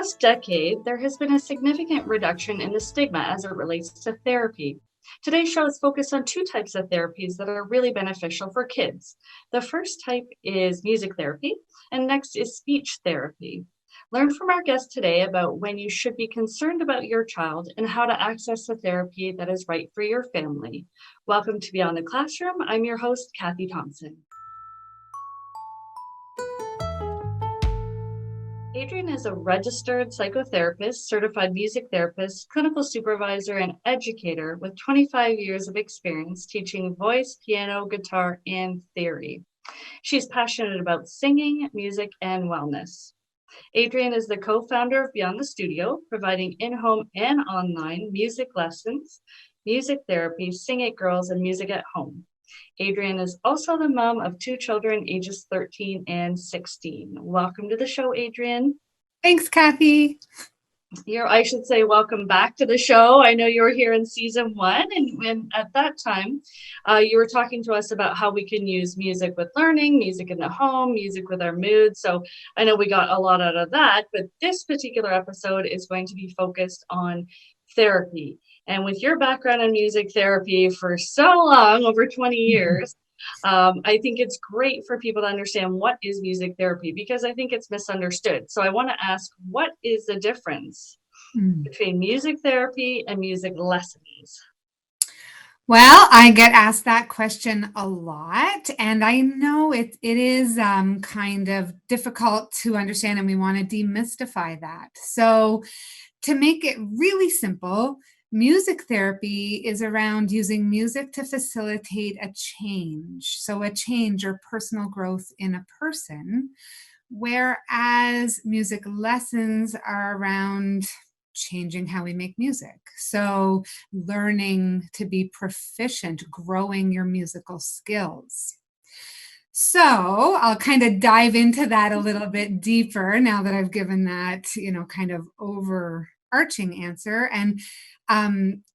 past decade, there has been a significant reduction in the stigma as it relates to therapy. Today's show is focused on two types of therapies that are really beneficial for kids. The first type is music therapy, and next is speech therapy. Learn from our guest today about when you should be concerned about your child and how to access the therapy that is right for your family. Welcome to Beyond the Classroom. I'm your host, Cathy Thompson. Adrian is a registered psychotherapist, certified music therapist, clinical supervisor, and educator with 25 years of experience teaching voice, piano, guitar, and theory. She's passionate about singing, music, and wellness. Adrian is the co-founder of Beyond the Studio, providing in-home and online music lessons, music therapy, Sing It Girls, and music at home. Adrian is also the mom of two children, ages 13 and 16. Welcome to the show, Adrian. Thanks, Cathy. I should say welcome back to the show. I know you were here in season one, and at that time, you were talking to us about how we can use music with learning, music in the home, music with our mood. So I know we got a lot out of that, but this particular episode is going to be focused on therapy. And with your background in music therapy for so long, over 20 years, I think it's great for people to understand what is music therapy, because I think it's misunderstood. So I want to ask, what is the difference between music therapy and music lessons? Well, I get asked that question a lot, and I know it is kind of difficult to understand, and we want to demystify that. So to make it really simple, music therapy is around using music to facilitate a change. So a change or personal growth in a person, whereas music lessons are around changing how we make music. So learning to be proficient, growing your musical skills. So I'll kind of dive into that a little bit deeper now that I've given that, kind of overarching answer. And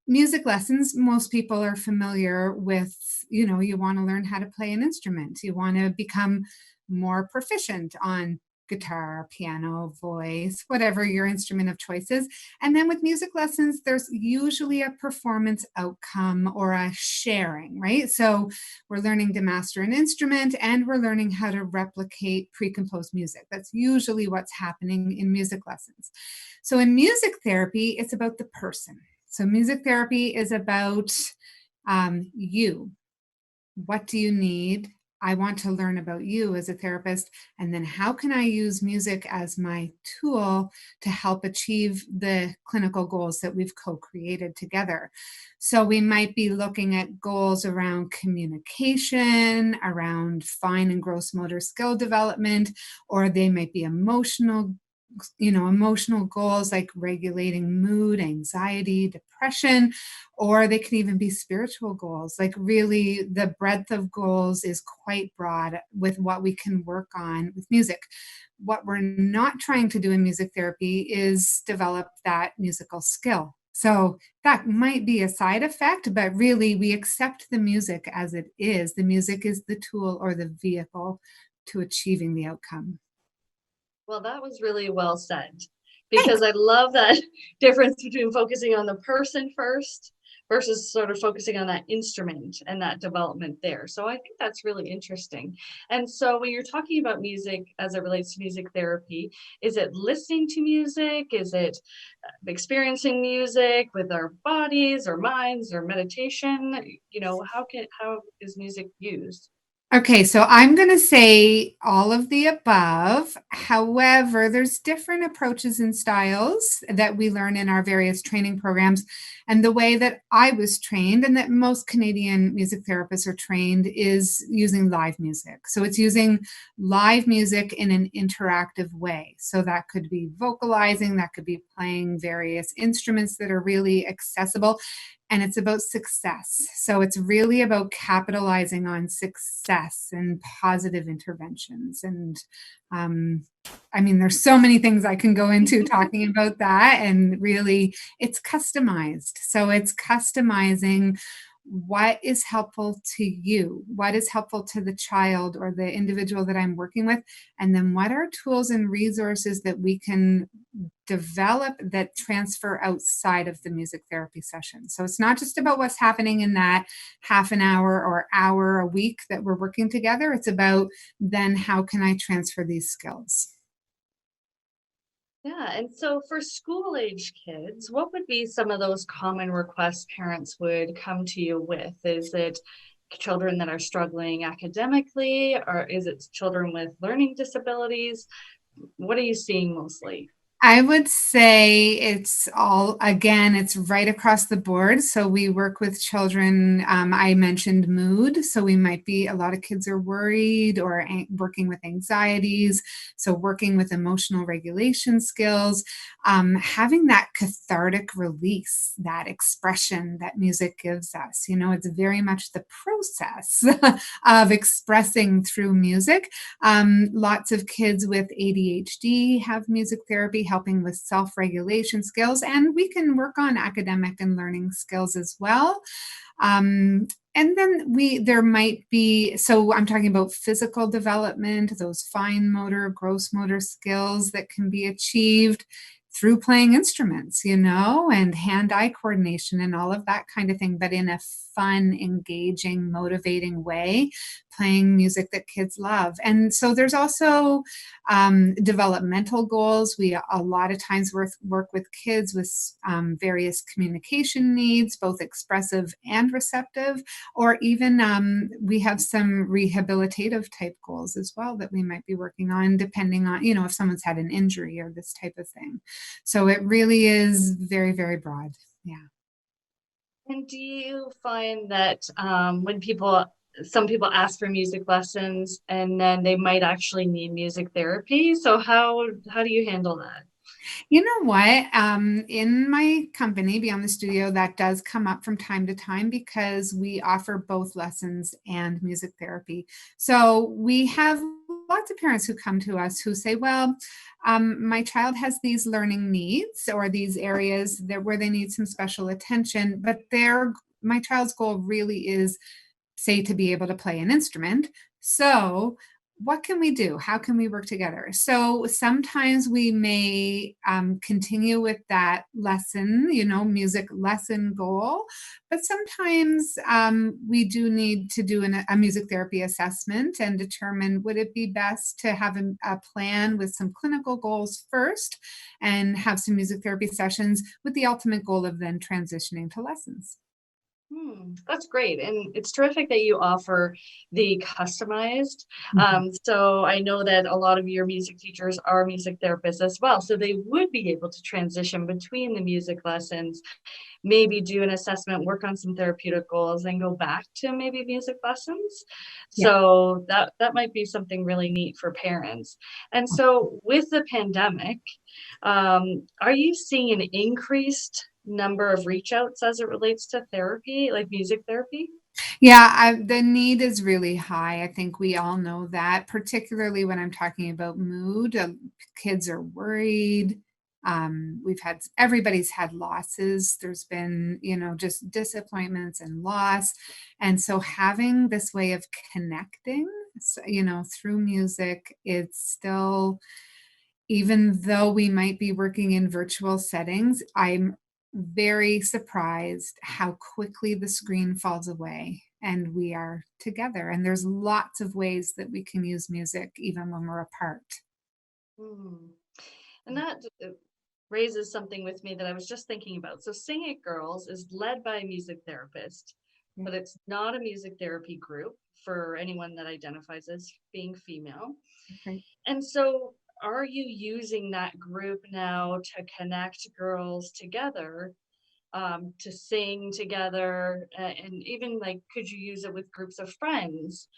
music lessons, most people are familiar with, you want to learn how to play an instrument. You want to become more proficient on guitar, piano, voice, whatever your instrument of choice is. And then with music lessons, there's usually a performance outcome or a sharing, right? So we're learning to master an instrument and we're learning how to replicate pre-composed music. That's usually what's happening in music lessons. So in music therapy, it's about the person. So music therapy is about you. What do you need? I want to learn about you as a therapist, and then how can I use music as my tool to help achieve the clinical goals that we've co-created together. So we might be looking at goals around communication, around fine and gross motor skill development, or they might be emotional goals like regulating mood, anxiety, depression, or they can even be spiritual goals. Like really the breadth of goals is quite broad with what we can work on with music. What we're not trying to do in music therapy is develop that musical skill. So that might be a side effect, but really we accept the music as it is. The music is the tool or the vehicle to achieving the outcome. Well, that was really well said, because I love that difference between focusing on the person first versus sort of focusing on that instrument and that development there. So I think that's really interesting. And so when you're talking about music as it relates to music therapy, is it listening to music? Is it experiencing music with our bodies or minds or meditation? How is music used? Okay, so I'm going to say all of the above. However, there's different approaches and styles that we learn in our various training programs. And the way that I was trained and that most Canadian music therapists are trained is using live music. So it's using live music in an interactive way. So that could be vocalizing, that could be playing various instruments that are really accessible. And it's about success. So it's really about capitalizing on success and positive interventions. And there's so many things I can go into talking about that. And really, it's customized. So it's customizing what is helpful to you? What is helpful to the child or the individual that I'm working with? And then what are tools and resources that we can develop that transfer outside of the music therapy session? So it's not just about what's happening in that half an hour or hour a week that we're working together. It's about then how can I transfer these skills? Yeah, and so for school age kids, what would be some of those common requests parents would come to you with? Is it children that are struggling academically, or is it children with learning disabilities? What are you seeing mostly? I would say it's all, again, it's right across the board. So we work with children. I mentioned mood. So we might be, a lot of kids are worried or working with anxieties. So working with emotional regulation skills, having that cathartic release, that expression that music gives us. It's very much the process of expressing through music. Lots of kids with ADHD have music therapy helping with self-regulation skills, and we can work on academic and learning skills as well. And then there might be, so I'm talking about physical development, those fine motor, gross motor skills that can be achieved through playing instruments, and hand-eye coordination and all of that kind of thing, but in a fun, engaging, motivating way, playing music that kids love. And so there's also developmental goals. We a lot of times work with kids with various communication needs, both expressive and receptive, or even we have some rehabilitative type goals as well that we might be working on, depending on, if someone's had an injury or this type of thing. So it really is very, very broad. Yeah. And do you find that when some people ask for music lessons and then they might actually need music therapy? So how do you handle that? You know what? In my company, Beyond the Studio, that does come up from time to time because we offer both lessons and music therapy. So we have lots of parents who come to us who say, well, my child has these learning needs or these areas where they need some special attention, but my child's goal really is, say, to be able to play an instrument. So what can we do? How can we work together? So sometimes we may continue with that lesson, music lesson goal, but sometimes we do need to do a music therapy assessment and determine, would it be best to have a plan with some clinical goals first and have some music therapy sessions with the ultimate goal of then transitioning to lessons. That's great. And it's terrific that you offer the customized. Mhm. So I know that a lot of your music teachers are music therapists as well. So they would be able to transition between the music lessons, maybe do an assessment, work on some therapeutic goals, and go back to maybe music lessons. Yeah. So that might be something really neat for parents. And so with the pandemic, are you seeing an increased number of reach outs as it relates to therapy, like music therapy? Yeah, the need is really high. I think we all know that, particularly when I'm talking about mood. Kids are worried. Everybody's had losses. There's been, just disappointments and loss. And so having this way of connecting, through music, it's still, even though we might be working in virtual settings, I'm very surprised how quickly the screen falls away and we are together. And there's lots of ways that we can use music even when we're apart. Hmm. And that raises something with me that I was just thinking about. So Sing It Girls is led by a music therapist, Yeah. but it's not a music therapy group for anyone that identifies as being female. Right. And so are you using that group now to connect girls together, to sing together, and even like, could you use it with groups of friends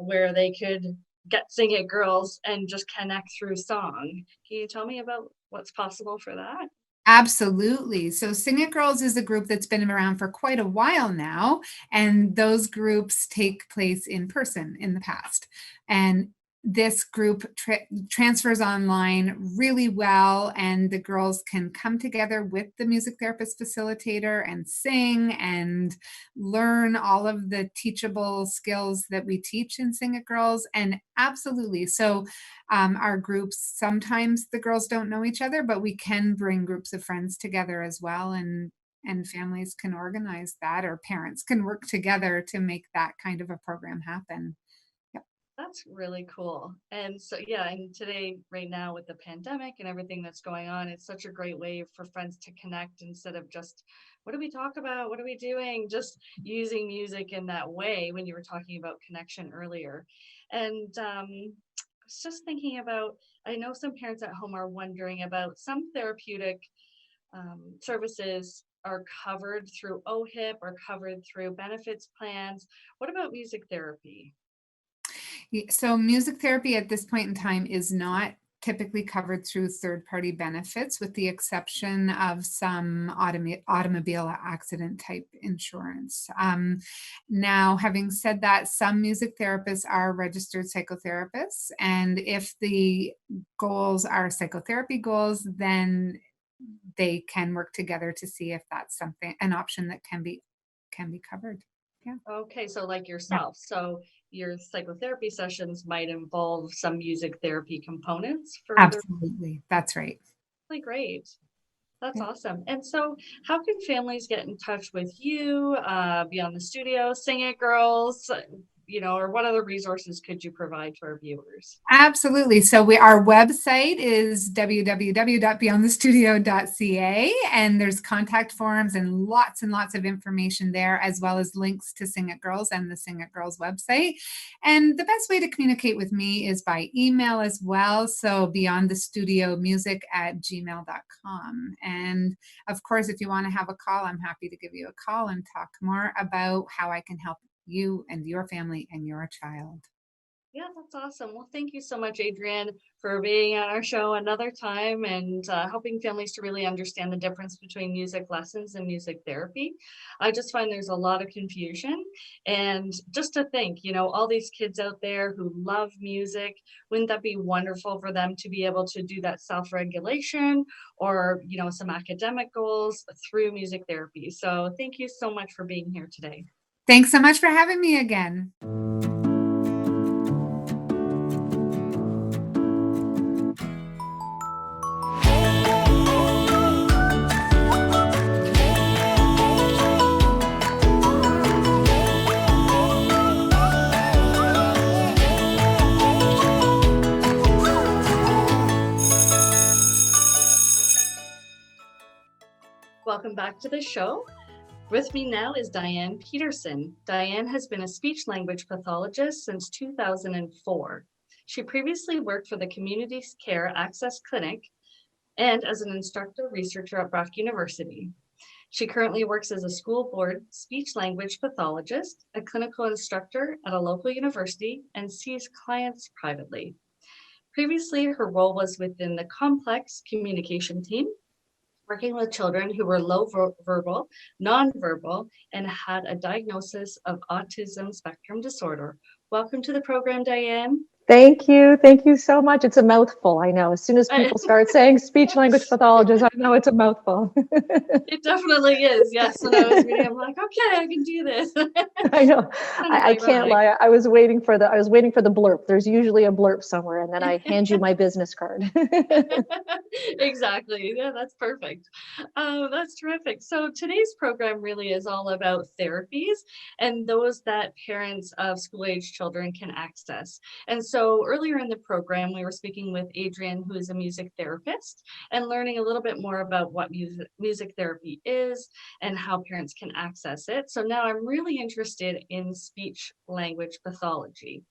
where they could get Sing It Girls and just connect through song? Can you tell me about what's possible for that? Absolutely. So Sing It Girls is a group that's been around for quite a while now, and those groups take place in person in the past. And this group transfers online really well, and the girls can come together with the music therapist facilitator and sing and learn all of the teachable skills that we teach in Sing It Girls. And absolutely, so our groups, sometimes the girls don't know each other, but we can bring groups of friends together as well, and families can organize that, or parents can work together to make that kind of a program happen. That's really cool. And so, yeah, and today, right now, with the pandemic and everything that's going on, it's such a great way for friends to connect instead of just, what do we talk about? What are we doing? Just using music in that way when you were talking about connection earlier. And I was just thinking about, I know some parents at home are wondering about some therapeutic services are covered through OHIP or covered through benefits plans. What about music therapy? So music therapy at this point in time is not typically covered through third-party benefits, with the exception of some automobile accident type insurance. Now, having said that, some music therapists are registered psychotherapists, and if the goals are psychotherapy goals, then they can work together to see if that's an option that can be covered. Yeah. Okay, so like Yeah. yourself. So your psychotherapy sessions might involve some music therapy components for their Absolutely. That's right. really great. That's Yeah. awesome. And so how can families get in touch with you, Beyond the Studio, Sing It Girls, or what other resources could you provide to our viewers? Absolutely. So our website is www.beyondthestudio.ca, and there's contact forms and lots of information there, as well as links to Sing It Girls and the Sing It Girls website. And the best way to communicate with me is by email as well. So beyondthestudiomusic@gmail.com. And of course, if you want to have a call, I'm happy to give you a call and talk more about how I can help you and your family and your child. Yeah, that's awesome. Well, thank you so much, Adrian, for being on our show another time and helping families to really understand the difference between music lessons and music therapy. I just find there's a lot of confusion. And just to think, all these kids out there who love music, wouldn't that be wonderful for them to be able to do that self-regulation or, some academic goals through music therapy? So thank you so much for being here today. Thanks so much for having me again. Welcome back to the show. With me now is Diane Peterson. Diane has been a speech language pathologist since 2004. She previously worked for the Community Care Access Clinic and as an instructor researcher at Brock University. She currently works as a school board speech language pathologist, a clinical instructor at a local university, and sees clients privately. Previously, her role was within the complex communication team, working with children who were low verbal, nonverbal, and had a diagnosis of autism spectrum disorder. Welcome to the program, Diane. Thank you. Thank you so much. It's a mouthful. I know. As soon as people start saying speech language pathologist, I know it's a mouthful. It definitely is. Yes. When I was reading, I'm like, okay, I can do this. I know. Kind of I can't lie. I was waiting for the blurb. There's usually a blurb somewhere, and then I hand you my business card. Exactly. Yeah, that's perfect. That's terrific. So today's program really is all about therapies and those that parents of school-age children can access. And so earlier in the program, we were speaking with Adrian, who is a music therapist, and learning a little bit more about what music therapy is and how parents can access it. So now I'm really interested in speech language pathology.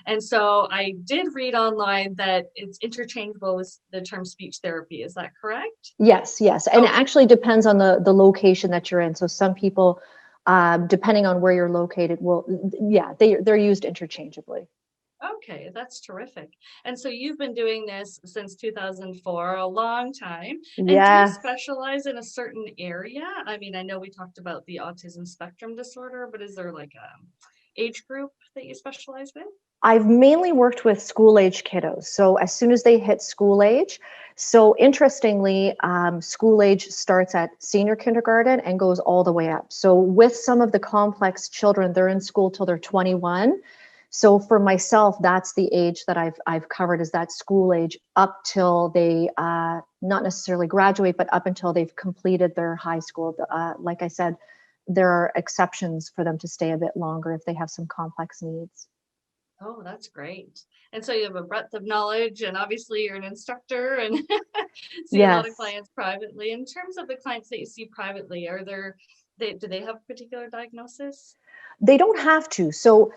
And so I did read online that it's interchangeable with the term speech therapy. Is that correct? Yes, yes. And it Okay. actually depends on the location that you're in. So some people, depending on where you're located, they're used interchangeably. Okay, that's terrific. And so you've been doing this since 2004, a long time. And do you Yeah. specialize in a certain area? I mean, I know we talked about the autism spectrum disorder, but is there like a age group that you specialize with? I've mainly worked with school age kiddos. So as soon as they hit school age, so interestingly, school age starts at senior kindergarten and goes all the way up. So with some of the complex children, they're in school till they're 21. So for myself, that's the age that I've covered, is that school age up till they not necessarily graduate, but up until they've completed their high school. Like I said, there are exceptions for them to stay a bit longer if they have some complex needs. Oh, that's great. And so you have a breadth of knowledge, and obviously you're an instructor and see a lot of Yes. clients privately. In terms of the clients that you see privately, do they have a particular diagnosis? They don't have to. So,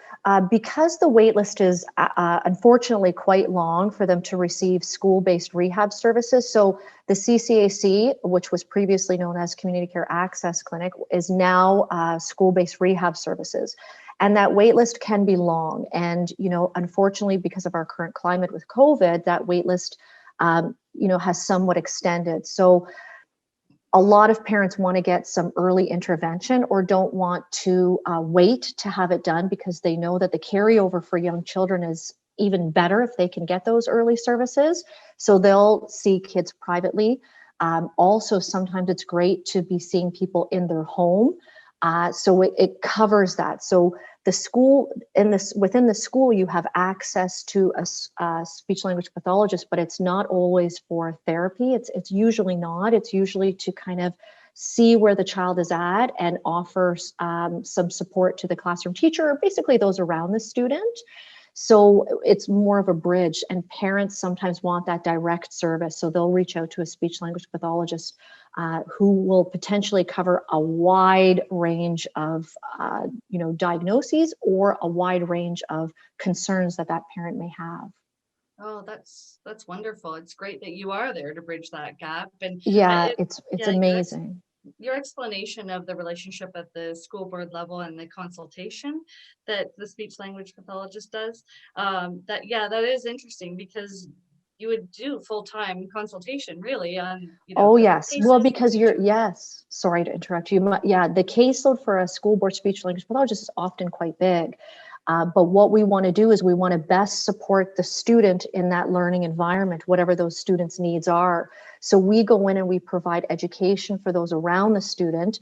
because the wait list is unfortunately quite long for them to receive school-based rehab services. So, the CCAC, which was previously known as Community Care Access Clinic, is now school-based rehab services. And that wait list can be long. And, unfortunately, because of our current climate with COVID, that wait list, has somewhat extended. So, a lot of parents want to get some early intervention or don't want to wait to have it done because they know that the carryover for young children is even better if they can get those early services. So they'll see kids privately. Also, sometimes it's great to be seeing people in their home. So it covers that. So the school within the school, you have access to a speech language pathologist, but it's not always for therapy. It's usually not. It's usually to kind of see where the child is at and offer some support to the classroom teacher, or basically those around the student. So it's more of a bridge, and parents sometimes want that direct service. So they'll reach out to a speech language pathologist who will potentially cover a wide range of, diagnoses or a wide range of concerns that that parent may have. Oh, that's wonderful. It's great that you are there to bridge that gap. And Yeah, it, it's yeah, amazing. your explanation of the relationship at the school board level and the consultation that the speech language pathologist does, that is interesting, because you would do full-time consultation really on, Oh, different yes. Well, cases with because each. yes, sorry to interrupt you. Yeah, the caseload for a school board speech language pathologist is often quite big. But what we want to do is we want to best support the student in that learning environment, whatever those students' needs are. So we go in and we provide education for those around the student,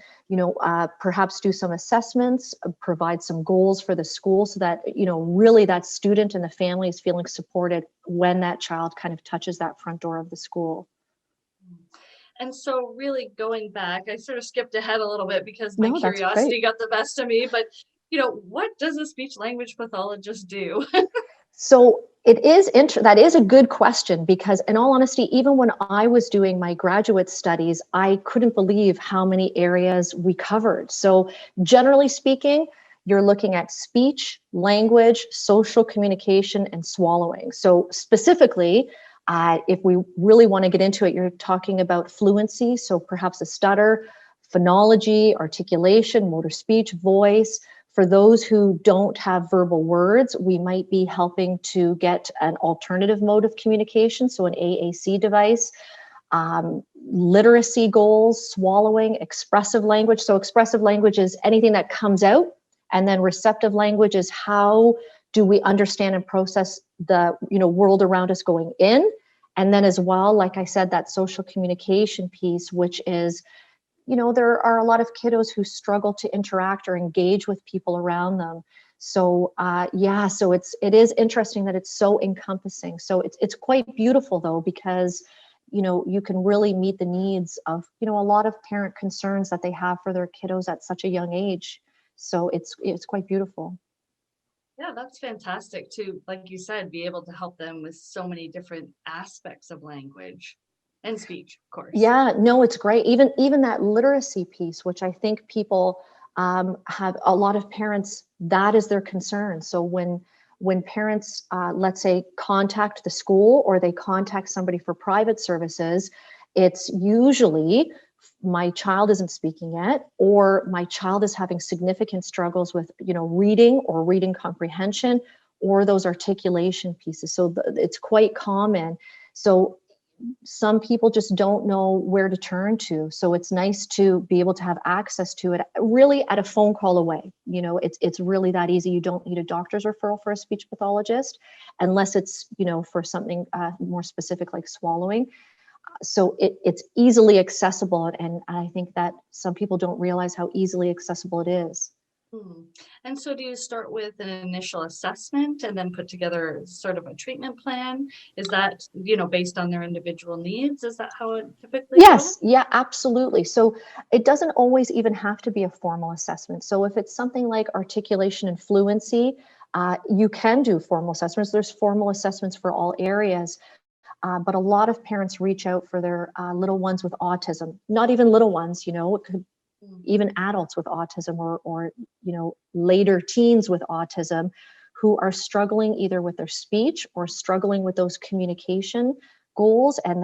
perhaps do some assessments, provide some goals for the school so that, really that student and the family is feeling supported when that child kind of touches that front door of the school. And so really going back, I sort of skipped ahead a little bit because my No, that's great. curiosity got the best of me, but what does a speech language pathologist do? So that is a good question, because in all honesty, even when I was doing my graduate studies, I couldn't believe how many areas we covered. So generally speaking, you're looking at speech, language, social communication, and swallowing. So specifically, if we really want to get into it, you're talking about fluency. So perhaps a stutter, phonology, articulation, motor speech, voice. For those who don't have verbal words, we might be helping to get an alternative mode of communication, so an AAC device. Literacy goals, swallowing, expressive language. So expressive language is anything that comes out, and then receptive language is how do we understand and process the world around us going in. And then as well, like I said, that social communication piece, which is there are a lot of kiddos who struggle to interact or engage with people around them. So so it is interesting that it's so encompassing. So it's quite beautiful though, because you can really meet the needs of a lot of parent concerns that they have for their kiddos at such a young age. So it's quite beautiful. Yeah, that's fantastic to, like you said, be able to help them with so many different aspects of language and speech, of course. Yeah, no, it's great. Even that literacy piece, which I think people have, a lot of parents, that is their concern. So when parents, let's say, contact the school or they contact somebody for private services, it's usually my child isn't speaking yet, or my child is having significant struggles with reading or reading comprehension, or those articulation pieces. So it's quite common. So some people just don't know where to turn to. So it's nice to be able to have access to it really at a phone call away. You know, it's really that easy. You don't need a doctor's referral for a speech pathologist unless it's, you know, for something more specific like swallowing. So it's easily accessible. And I think that some people don't realize how easily accessible it is. Hmm. And so do you start with an initial assessment and then put together sort of a treatment plan? Is that, you know, based on their individual needs? Is that how it typically goes? Yes, yeah, absolutely. So it doesn't always even have to be a formal assessment. So if it's something like articulation and fluency, you can do formal assessments. There's formal assessments for all areas. But a lot of parents reach out for their little ones with autism, not even little ones, you know, it could even adults with autism or, you know, later teens with autism who are struggling either with their speech or struggling with those communication goals, and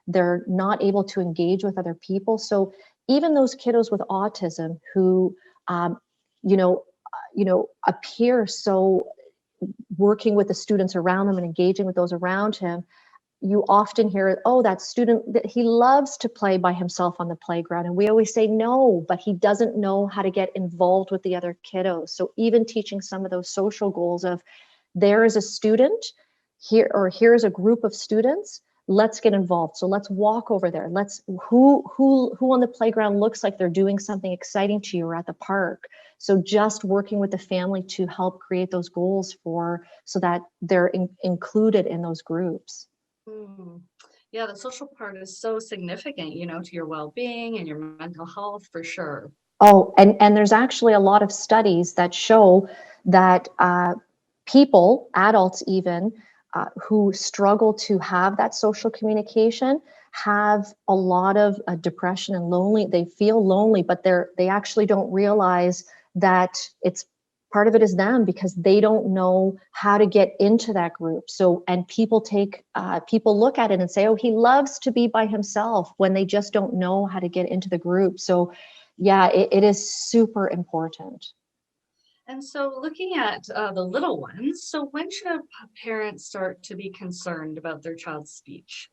they're not able to engage with other people. So even those kiddos with autism who, you know, appear so working with the students around them and engaging with those around him, you often hear, oh, that student, that he loves to play by himself on the playground. And we always say, no, but he doesn't know how to get involved with the other kiddos. So even teaching some of those social goals of there is a student here, or here's a group of students, let's get involved. So let's walk over there. Let's, who on the playground looks like they're doing something exciting to you, or at the park. So just working with the family to help create those goals so that they're included in those groups. Mm. Yeah, the social part is so significant, you know, to your well-being and your mental health for sure. Oh, and there's actually a lot of studies that show that people, adults even, who struggle to have that social communication have a lot of depression and lonely. They feel lonely, but they actually don't realize that it's part of it is them, because they don't know how to get into that group. So, and people look at it and say, oh, he loves to be by himself, when they just don't know how to get into the group. So yeah, it is super important. And so looking at the little ones, so when should a parent start to be concerned about their child's speech?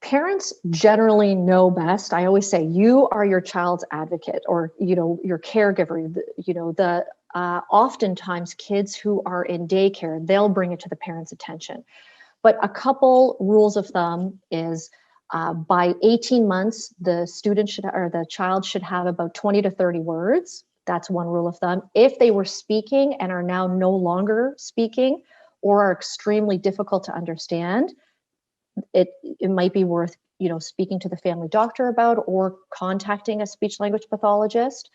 Parents generally know best. I always say you are your child's advocate, or, you know, your caregiver. You know, oftentimes kids who are in daycare, they'll bring it to the parents' attention. But a couple rules of thumb is by 18 months, the child should have about 20 to 30 words. That's one rule of thumb. If they were speaking and are now no longer speaking, or are extremely difficult to understand, it might be worth, you know, speaking to the family doctor about, or contacting a speech language pathologist.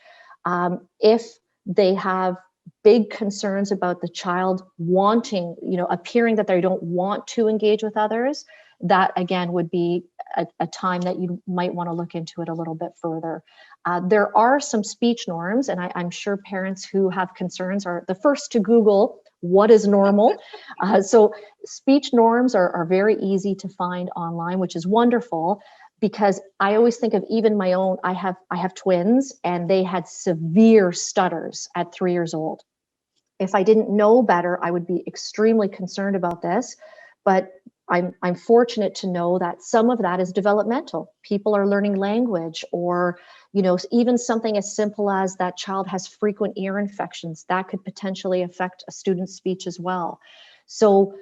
If they have big concerns about the child wanting, you know, appearing that they don't want to engage with others, that again would be a time that you might want to look into it a little bit further. There are some speech norms, and I'm sure parents who have concerns are the first to Google what is normal. So speech norms are very easy to find online, which is wonderful, because I always think of even my own. I have twins, and they had severe stutters at 3 years old. If I didn't know better, I would be extremely concerned about this. But I'm fortunate to know that some of that is developmental. People are learning language, or, you know, even something as simple as that child has frequent ear infections that could potentially affect a student's speech as well. So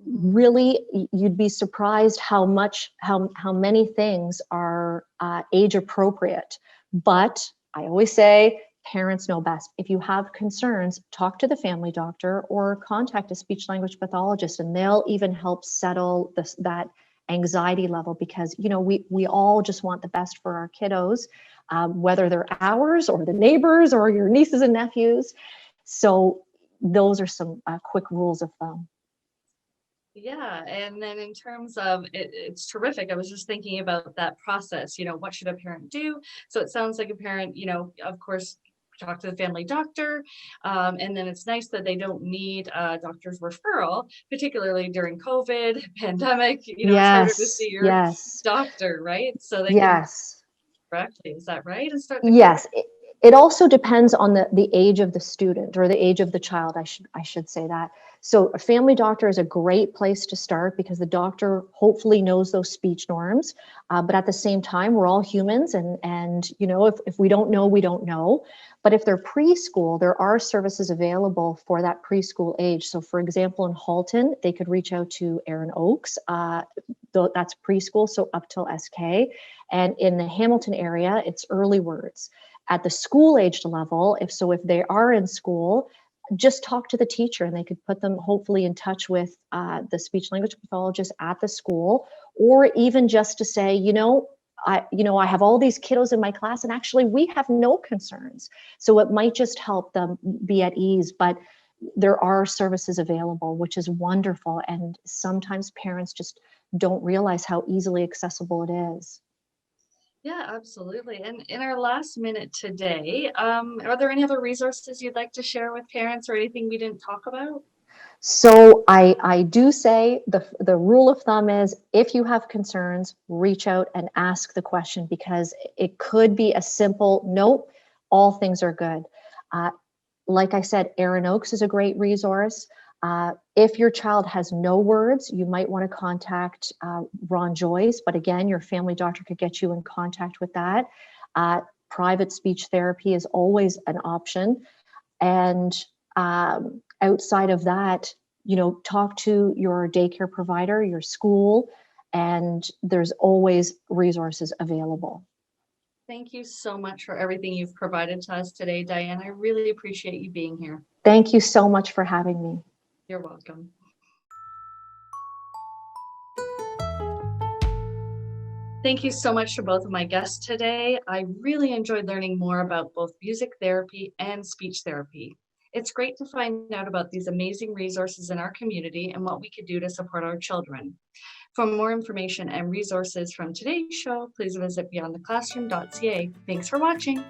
really, you'd be surprised how many things are age appropriate. But I always say parents know best. If you have concerns, talk to the family doctor or contact a speech language pathologist, and they'll even help settle that anxiety level, because, you know, we all just want the best for our kiddos, whether they're ours or the neighbors or your nieces and nephews. So those are some quick rules of thumb. Yeah, and then in terms of it's terrific. I was just thinking about that process, you know, what should a parent do? So it sounds like a parent, you know, of course, talk to the family doctor. And then it's nice that they don't need a doctor's referral, particularly during COVID pandemic. You know, it's harder to Yes, see your yes, doctor, right? So they can yes. correctly, is that right? And start the care. Yes, It also depends on the age of the student or the age of the child. I should say that. So a family doctor is a great place to start because the doctor hopefully knows those speech norms. But at the same time, we're all humans, and you know, if we don't know, we don't know. But if they're preschool, there are services available for that preschool age. So for example, in Halton, they could reach out to Erin Oaks. That's preschool, so up till SK. And in the Hamilton area, it's early words. At the school age level, if they are in school, just talk to the teacher and they could put them hopefully in touch with the speech language pathologist at the school, or even just to say, I have all these kiddos in my class and actually we have no concerns. So it might just help them be at ease, but there are services available, which is wonderful. And sometimes parents just don't realize how easily accessible it is. Yeah, absolutely. And in our last minute today, are there any other resources you'd like to share with parents or anything we didn't talk about? So I do say the rule of thumb is if you have concerns, reach out and ask the question, because it could be a simple, nope, all things are good. Like I said, Erin Oaks is a great resource. If your child has no words, you might want to contact Ron Joyce, but again, your family doctor could get you in contact with that. Private speech therapy is always an option. And outside of that, talk to your daycare provider, your school, and there's always resources available. Thank you so much for everything you've provided to us today, Diane. I really appreciate you being here. Thank you so much for having me. You're welcome. Thank you so much to both of my guests today. I really enjoyed learning more about both music therapy and speech therapy. It's great to find out about these amazing resources in our community and what we could do to support our children. For more information and resources from today's show, please visit beyondtheclassroom.ca. Thanks for watching.